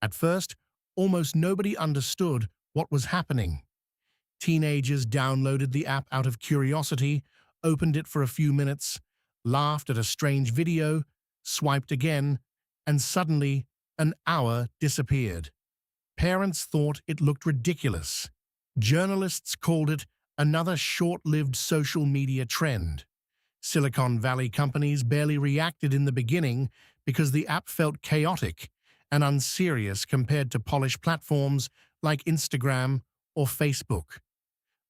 At first, almost nobody understood what was happening. Teenagers downloaded the app out of curiosity, opened it for a few minutes, laughed at a strange video, swiped again, and suddenly an hour disappeared. Parents thought it looked ridiculous. Journalists called it another short-lived social media trend. Silicon Valley companies barely reacted in the beginning because the app felt chaotic and unserious compared to polished platforms like Instagram or Facebook.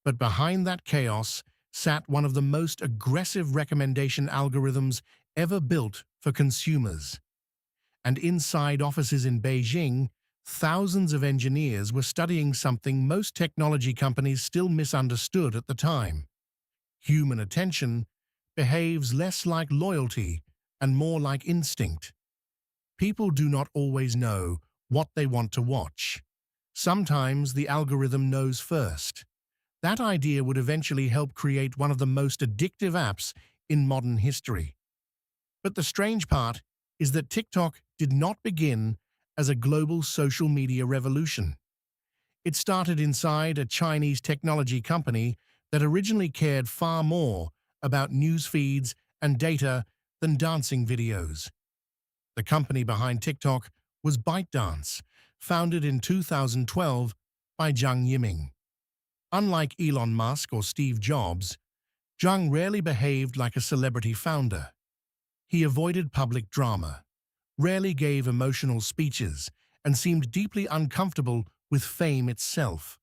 But behind that chaos sat one of the most aggressive recommendation algorithms ever built for consumers. And inside offices in Beijing, thousands of engineers were studying something most technology companies still misunderstood at the time. Human attention behaves less like loyalty and more like instinct. People do not always know what they want to watch. Sometimes the algorithm knows first. That idea would eventually help create one of the most addictive apps in modern history. But the strange part is that TikTok did not begin as a global social media revolution. It started inside a Chinese technology company that originally cared far more about news feeds and data than dancing videos. The company behind TikTok was ByteDance, founded in 2012 by Zhang Yiming. Unlike Elon Musk or Steve Jobs, Zhang rarely behaved like a celebrity founder. He avoided public drama, rarely gave emotional speeches, and seemed deeply uncomfortable with fame itself.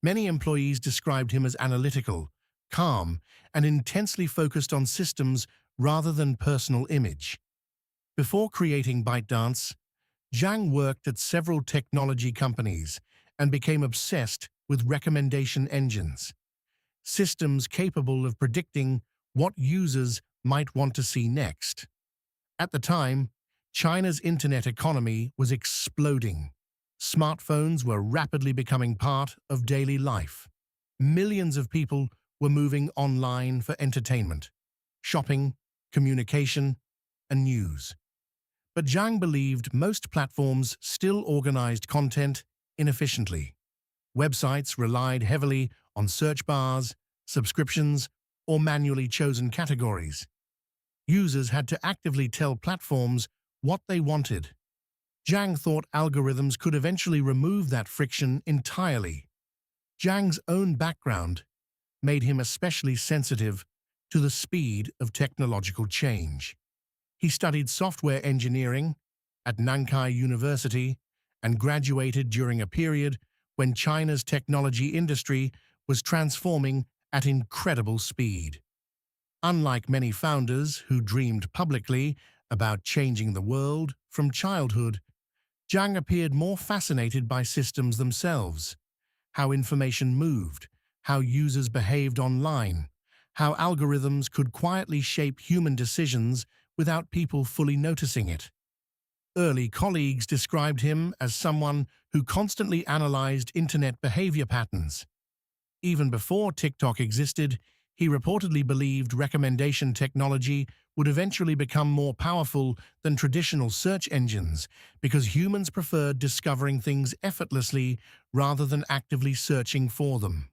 Many employees described him as analytical, calm, and intensely focused on systems rather than personal image. Before creating ByteDance, Zhang worked at several technology companies and became obsessed with recommendation engines, systems capable of predicting what users might want to see next. At the time, China's internet economy was exploding. Smartphones were rapidly becoming part of daily life. Millions of people were moving online for entertainment, shopping, communication, and news. But Zhang believed most platforms still organized content inefficiently. Websites relied heavily on search bars, subscriptions, or manually chosen categories. Users had to actively tell platforms what they wanted. Zhang thought algorithms could eventually remove that friction entirely. Zhang's own background made him especially sensitive to the speed of technological change. He studied software engineering at Nankai University and graduated during a period when China's technology industry was transforming at incredible speed. Unlike many founders who dreamed publicly about changing the world from childhood, Zhang appeared more fascinated by systems themselves, how information moved, how users behaved online, how algorithms could quietly shape human decisions without people fully noticing it. Early colleagues described him as someone who constantly analyzed internet behavior patterns. Even before TikTok existed, he reportedly believed recommendation technology would eventually become more powerful than traditional search engines because humans preferred discovering things effortlessly rather than actively searching for them.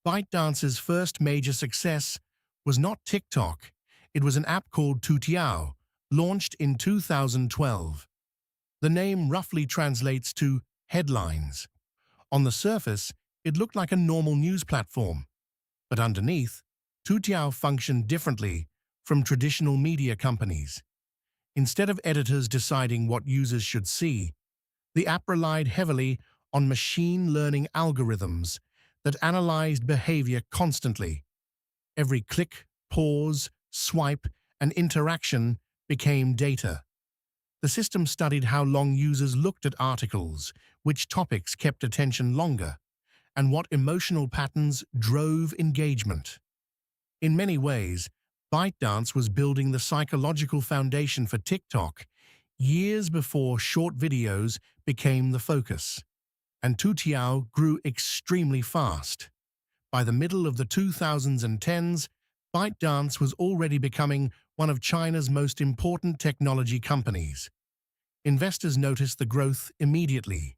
ByteDance's first major success was not TikTok. It was an app called Toutiao, launched in 2012. The name roughly translates to headlines. On the surface, it looked like a normal news platform, but underneath, Toutiao functioned differently from traditional media companies. Instead of editors deciding what users should see, the app relied heavily on machine learning algorithms that analyzed behavior constantly. Every click, pause, swipe, and interaction became data. The system studied how long users looked at articles, which topics kept attention longer, and what emotional patterns drove engagement. In many ways, ByteDance was building the psychological foundation for TikTok years before short videos became the focus. And Toutiao grew extremely fast. By the middle of the 2010s, ByteDance was already becoming one of China's most important technology companies. investors noticed the growth immediately.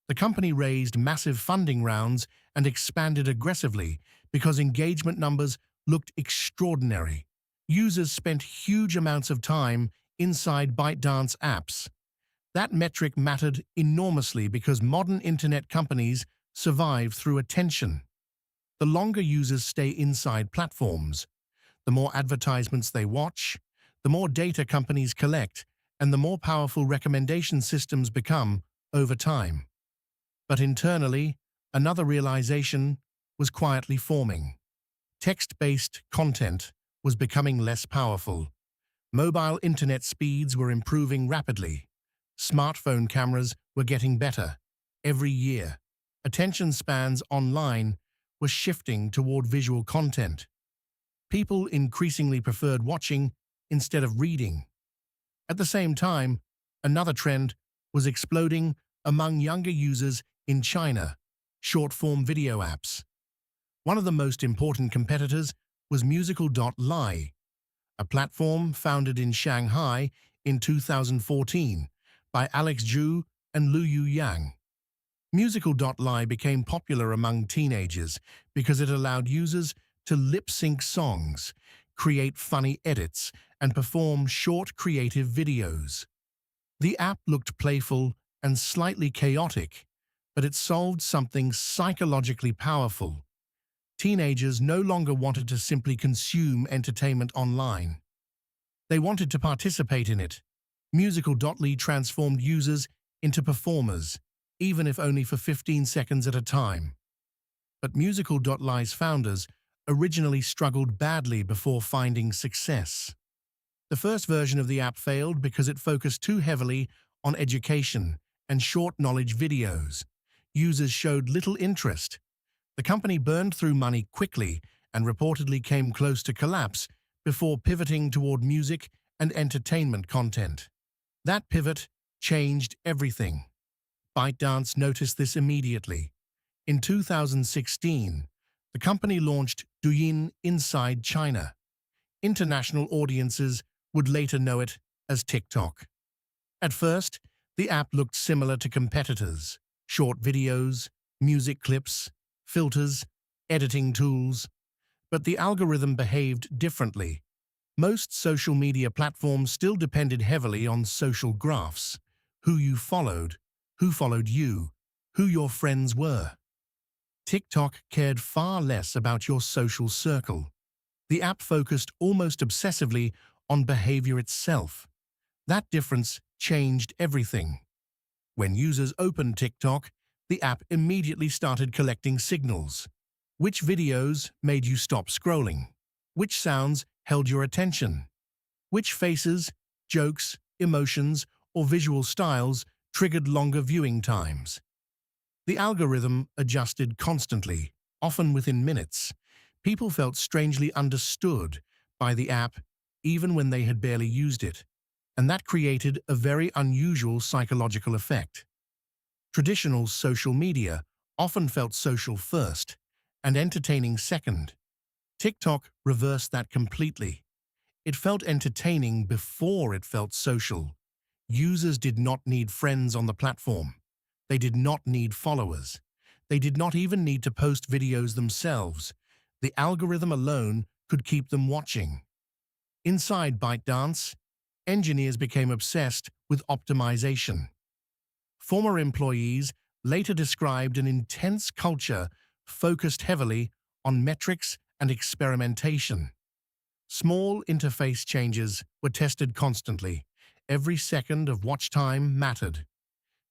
The company raised massive funding rounds and expanded aggressively because engagement numbers looked extraordinary. Users spent huge amounts of time inside ByteDance apps. That metric mattered enormously because modern internet companies survive through attention. The longer users stay inside platforms, the more advertisements they watch, the more data companies collect, and the more powerful recommendation systems become over time. But internally, another realization was quietly forming. Text-based content was becoming less powerful. Mobile internet speeds were improving rapidly. Smartphone cameras were getting better every year. Attention spans online were shifting toward visual content. People increasingly preferred watching instead of reading. At the same time, another trend was exploding among younger users in China: short-form video apps. One of the most important competitors was Musical.ly, a platform founded in Shanghai in 2014 by Alex Zhu and Luyu Yang. Musical.ly became popular among teenagers because it allowed users to lip-sync songs, create funny edits, and perform short creative videos. The app looked playful and slightly chaotic, but it solved something psychologically powerful. Teenagers no longer wanted to simply consume entertainment online. They wanted to participate in it. Musical.ly transformed users into performers, even if only for 15 seconds at a time. But Musical.ly's founders originally struggled badly before finding success. The first version of the app failed because it focused too heavily on education and short knowledge videos. Users showed little interest. The company burned through money quickly and reportedly came close to collapse before pivoting toward music and entertainment content. That pivot changed everything. ByteDance noticed this immediately. In 2016, the company launched Douyin inside China. International audiences would later know it as TikTok. At first, the app looked similar to competitors: short videos, music clips, filters, editing tools. But the algorithm behaved differently. Most social media platforms still depended heavily on social graphs: who you followed, who followed you, who your friends were. TikTok cared far less about your social circle. The app focused almost obsessively on behavior itself. That difference changed everything. When users opened TikTok, the app immediately started collecting signals. Which videos made you stop scrolling? Which sounds held your attention? Which faces, jokes, emotions, or visual styles triggered longer viewing times? The algorithm adjusted constantly, often within minutes. People felt strangely understood by the app, even when they had barely used it, and that created a very unusual psychological effect. Traditional social media often felt social first and entertaining second. TikTok reversed that completely. It felt entertaining before it felt social. Users did not need friends on the platform. They did not need followers. They did not even need to post videos themselves. The algorithm alone could keep them watching. Inside ByteDance, engineers became obsessed with optimization. Former employees later described an intense culture focused heavily on metrics and experimentation. Small interface changes were tested constantly. Every second of watch time mattered.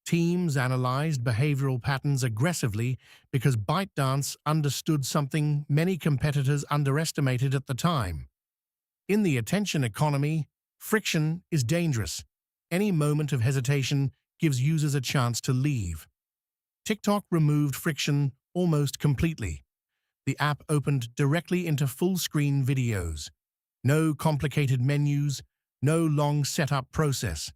Teams analyzed behavioral patterns aggressively because ByteDance understood something many competitors underestimated at the time. In the attention economy, friction is dangerous. Any moment of hesitation gives users a chance to leave. TikTok removed friction almost completely. The app opened directly into full-screen videos. No complicated menus, no long setup process,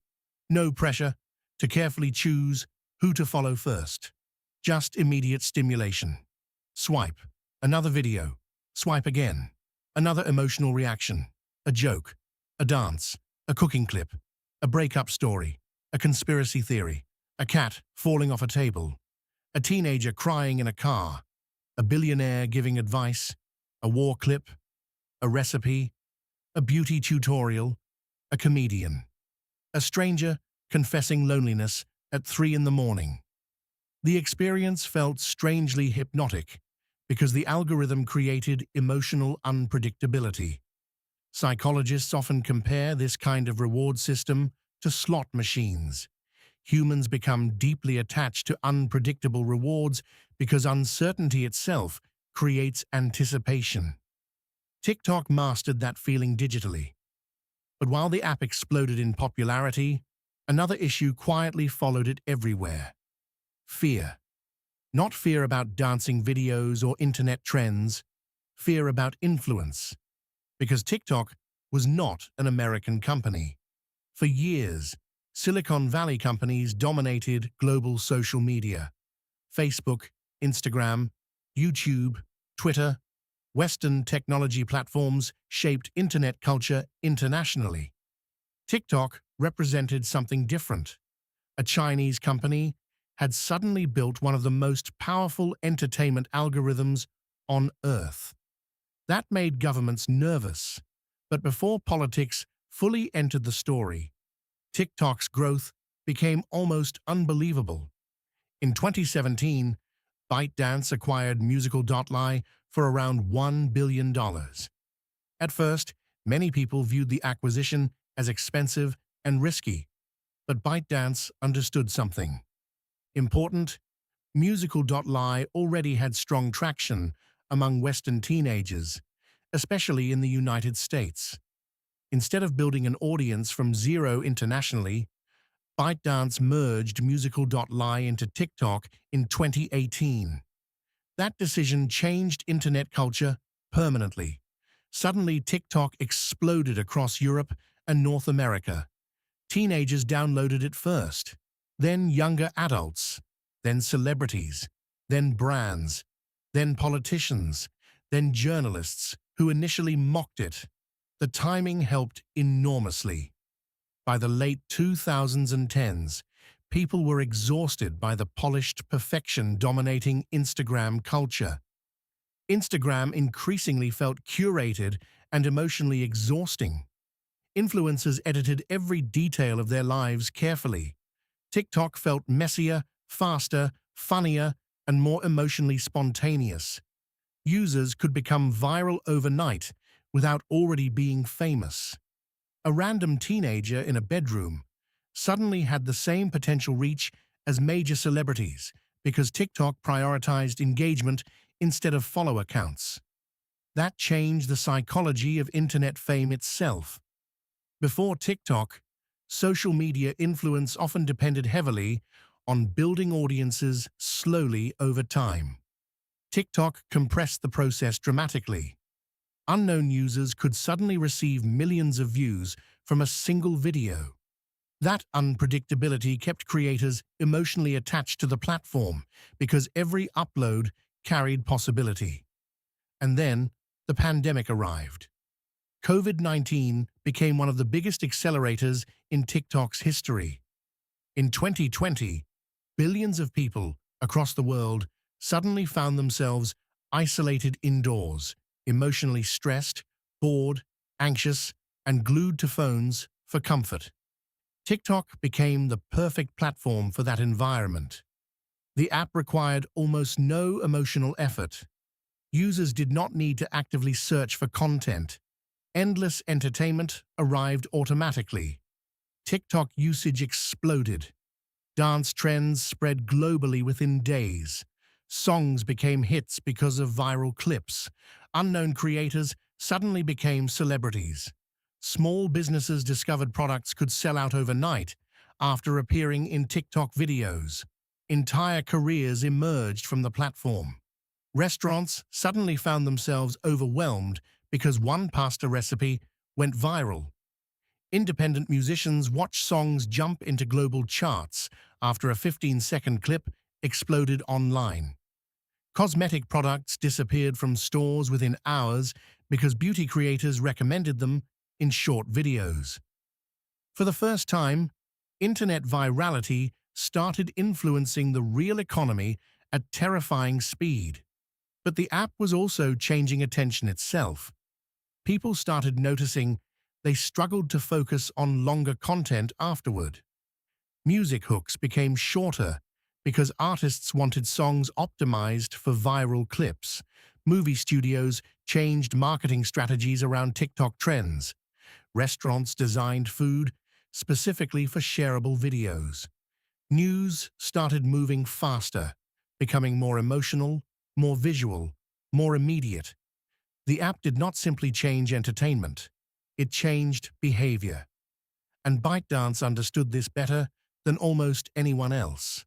no pressure to carefully choose who to follow first. Just immediate stimulation. Swipe. Another video. Swipe again. Another emotional reaction. A joke. A dance. A cooking clip. A breakup story. A conspiracy theory, a cat falling off a table, a teenager crying in a car, a billionaire giving advice, a war clip, a recipe, a beauty tutorial, a comedian, a stranger confessing loneliness at 3 in the morning. The experience felt strangely hypnotic because the algorithm created emotional unpredictability. Psychologists often compare this kind of reward system to slot machines. Humans become deeply attached to unpredictable rewards because uncertainty itself creates anticipation. TikTok mastered that feeling digitally. But while the app exploded in popularity, another issue quietly followed it everywhere. Fear. Not fear about dancing videos or internet trends, fear about influence. Because TikTok was not an American company. For years, Silicon Valley companies dominated global social media. Facebook, Instagram, YouTube, Twitter, Western technology platforms shaped internet culture internationally. TikTok represented something different. A Chinese company had suddenly built one of the most powerful entertainment algorithms on Earth. That made governments nervous. But before politics fully entered the story, TikTok's growth became almost unbelievable. In 2017, ByteDance acquired Musical.ly for around $1 billion. At first, many people viewed the acquisition as expensive and risky, but ByteDance understood something important. Musical.ly already had strong traction among Western teenagers, especially in the United States. Instead of building an audience from zero internationally, ByteDance merged Musical.ly into TikTok in 2018. That decision changed internet culture permanently. Suddenly, TikTok exploded across Europe and North America. Teenagers downloaded it first, then younger adults, then celebrities, then brands, then politicians, then journalists who initially mocked it. The timing helped enormously. By the late 2010s, people were exhausted by the polished perfection dominating Instagram culture. Instagram increasingly felt curated and emotionally exhausting. Influencers edited every detail of their lives carefully. TikTok felt messier, faster, funnier, and more emotionally spontaneous. Users could become viral overnight without already being famous. A random teenager in a bedroom suddenly had the same potential reach as major celebrities because TikTok prioritized engagement instead of follower counts. That changed the psychology of internet fame itself. Before TikTok, social media influence often depended heavily on building audiences slowly over time. TikTok compressed the process dramatically. Unknown users could suddenly receive millions of views from a single video. That unpredictability kept creators emotionally attached to the platform because every upload carried possibility. And then the pandemic arrived. COVID-19 became one of the biggest accelerators in TikTok's history. In 2020, billions of people across the world suddenly found themselves isolated indoors, emotionally stressed, bored, anxious, and glued to phones for comfort. TikTok became the perfect platform for that environment. The app required almost no emotional effort. Users did not need to actively search for content. Endless entertainment arrived automatically. TikTok usage exploded. Dance trends spread globally within days. Songs became hits because of viral clips. Unknown creators suddenly became celebrities. Small businesses discovered products could sell out overnight after appearing in TikTok videos. Entire careers emerged from the platform. Restaurants suddenly found themselves overwhelmed because one pasta recipe went viral. Independent musicians watched songs jump into global charts after a 15-second clip exploded online. Cosmetic products disappeared from stores within hours because beauty creators recommended them in short videos. For the first time, Internet virality started influencing the real economy at terrifying speed. But the app was also changing attention itself. People started noticing they struggled to focus on longer content afterward. Music hooks became shorter because artists wanted songs optimized for viral clips. Movie studios changed marketing strategies around TikTok trends. Restaurants designed food specifically for shareable videos. News started moving faster, becoming more emotional, more visual, more immediate. The app did not simply change entertainment, it changed behavior. And ByteDance understood this better than almost anyone else.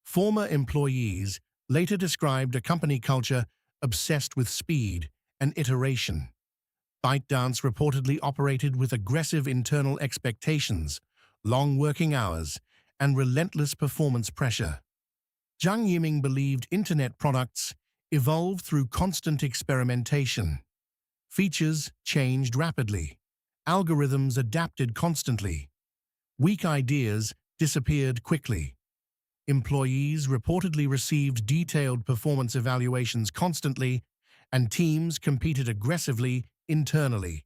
Former employees later described a company culture obsessed with speed and iteration. ByteDance reportedly operated with aggressive internal expectations, long working hours, and relentless performance pressure. Zhang Yiming believed internet products evolved through constant experimentation. Features changed rapidly. Algorithms adapted constantly. Weak ideas disappeared quickly. Employees reportedly received detailed performance evaluations constantly, and teams competed aggressively internally.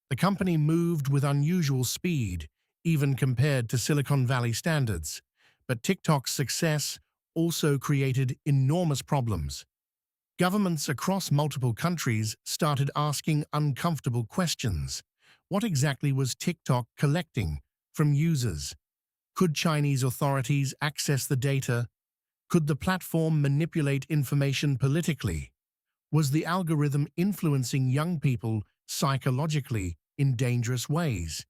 The company moved with unusual speed, even compared to Silicon Valley standards. But TikTok's success also created enormous problems. Governments across multiple countries started asking uncomfortable questions. What exactly was TikTok collecting from users? Could Chinese authorities access the data? Could the platform manipulate information politically? Was the algorithm influencing young people psychologically in dangerous ways?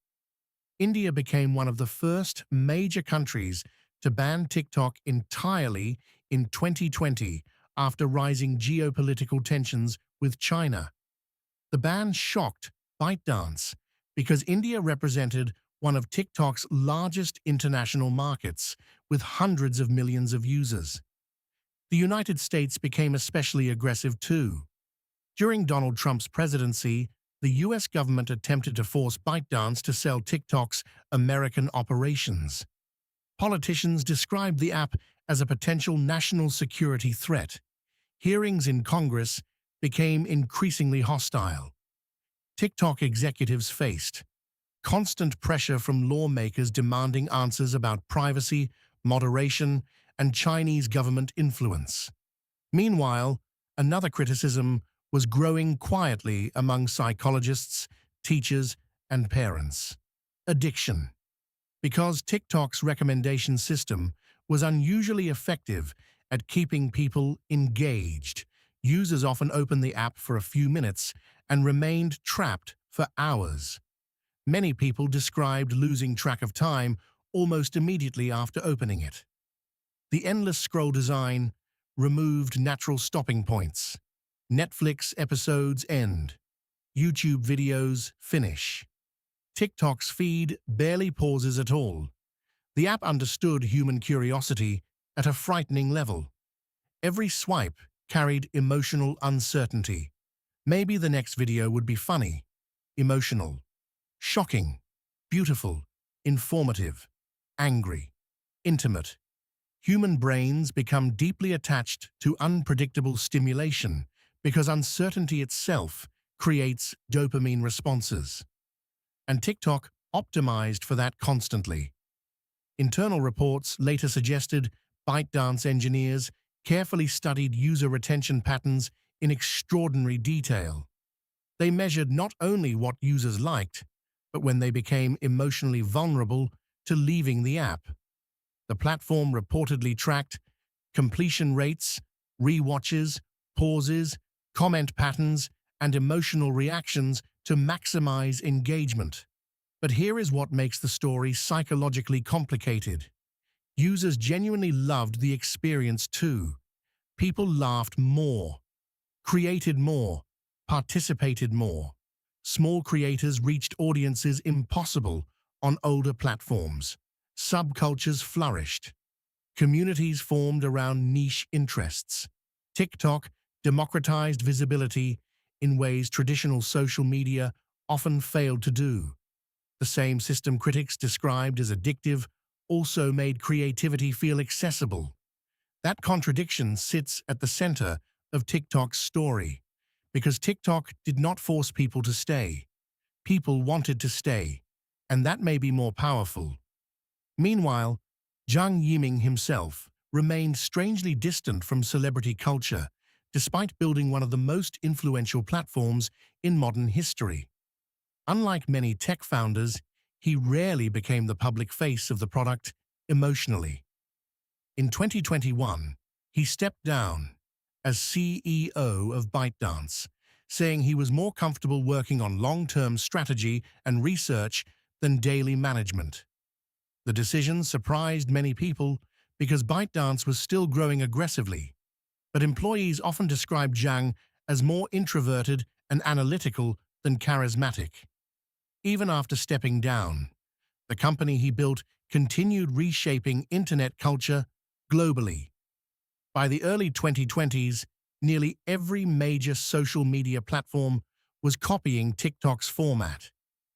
India became one of the first major countries to ban TikTok entirely in 2020 after rising geopolitical tensions with China. The ban shocked ByteDance because India represented one of TikTok's largest international markets, with hundreds of millions of users. The United States became especially aggressive too. During Donald Trump's presidency, the U.S. government attempted to force ByteDance to sell TikTok's American operations. Politicians described the app as a potential national security threat. Hearings in Congress became increasingly hostile. TikTok executives faced constant pressure from lawmakers demanding answers about privacy, moderation, and Chinese government influence. Meanwhile, another criticism was growing quietly among psychologists, teachers, and parents: addiction. Because TikTok's recommendation system was unusually effective at keeping people engaged, users often opened the app for a few minutes and remained trapped for hours. Many people described losing track of time almost immediately after opening it. The endless scroll design removed natural stopping points. Netflix episodes end. YouTube videos finish. TikTok's feed barely pauses at all. The app understood human curiosity at a frightening level. Every swipe carried emotional uncertainty. Maybe the next video would be funny, emotional, shocking, beautiful, informative, angry, intimate. Human brains become deeply attached to unpredictable stimulation because uncertainty itself creates dopamine responses. And TikTok optimized for that constantly. Internal reports later suggested ByteDance engineers carefully studied user retention patterns in extraordinary detail. They measured not only what users liked, but when they became emotionally vulnerable to leaving the app. The platform reportedly tracked completion rates, rewatches, pauses, comment patterns, and emotional reactions to maximize engagement. But here is what makes the story psychologically complicated. Users genuinely loved the experience too. People laughed more, created more, participated more. Small creators reached audiences impossible on older platforms. Subcultures flourished. Communities formed around niche interests. TikTok democratized visibility in ways traditional social media often failed to do. The same system critics described as addictive also made creativity feel accessible. That contradiction sits at the center of TikTok's story, because TikTok did not force people to stay. People wanted to stay, and that may be more powerful. Meanwhile, Zhang Yiming himself remained strangely distant from celebrity culture, despite building one of the most influential platforms in modern history. Unlike many tech founders, he rarely became the public face of the product emotionally. In 2021, he stepped down as CEO of ByteDance, saying he was more comfortable working on long-term strategy and research than daily management. The decision surprised many people because ByteDance was still growing aggressively, but employees often described Zhang as more introverted and analytical than charismatic. Even after stepping down, the company he built continued reshaping internet culture globally. By the early 2020s, nearly every major social media platform was copying TikTok's format.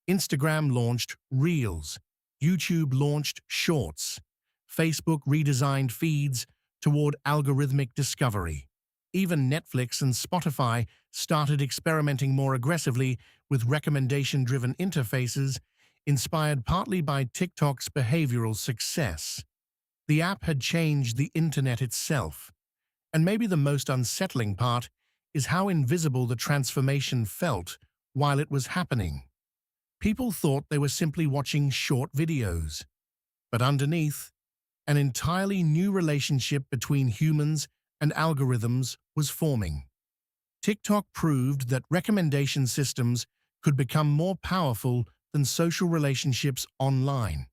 Instagram launched Reels, YouTube launched Shorts, Facebook redesigned feeds toward algorithmic discovery. Even Netflix and Spotify started experimenting more aggressively with recommendation-driven interfaces, inspired partly by TikTok's behavioral success. The app had changed the internet itself, and maybe the most unsettling part is how invisible the transformation felt while it was happening. People thought they were simply watching short videos, but underneath, an entirely new relationship between humans and algorithms was forming. TikTok proved that recommendation systems could become more powerful than social relationships online.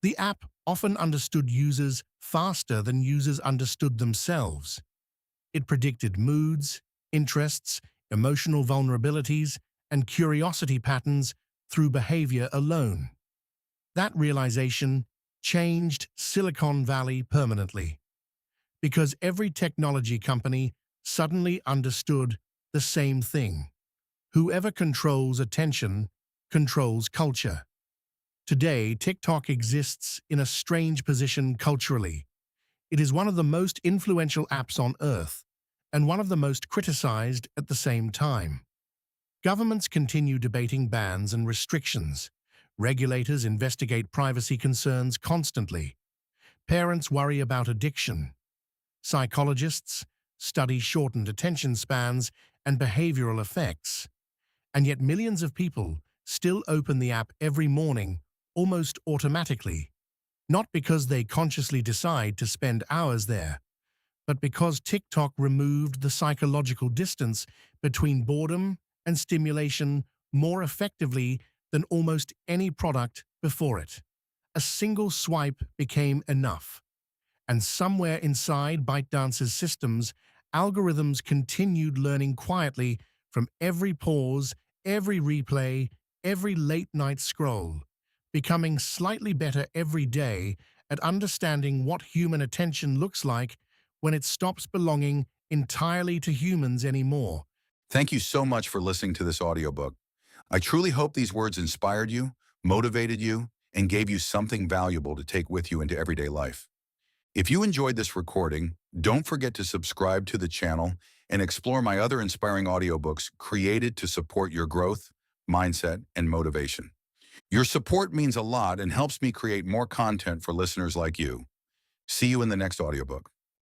The app often understood users faster than users understood themselves. It predicted moods, interests, emotional vulnerabilities, and curiosity patterns through behavior alone. That realization changed Silicon Valley permanently, because every technology company suddenly understood the same thing. Whoever controls attention controls culture. Today, TikTok exists in a strange position culturally. It is one of the most influential apps on Earth, and one of the most criticized at the same time. Governments continue debating bans and restrictions. Regulators investigate privacy concerns constantly. Parents worry about addiction. Psychologists study shortened attention spans and behavioral effects. And yet millions of people still open the app every morning, almost automatically, not because they consciously decide to spend hours there, but because TikTok removed the psychological distance between boredom and stimulation more effectively than almost any product before it. A single swipe became enough. And somewhere inside ByteDance's systems, algorithms continued learning quietly from every pause, every replay, every late-night scroll, becoming slightly better every day at understanding what human attention looks like when it stops belonging entirely to humans anymore. Thank you so much for listening to this audiobook. I truly hope these words inspired you, motivated you, and gave you something valuable to take with you into everyday life. If you enjoyed this recording, don't forget to subscribe to the channel and explore my other inspiring audiobooks created to support your growth, mindset, and motivation. Your support means a lot and helps me create more content for listeners like you. See you in the next audiobook.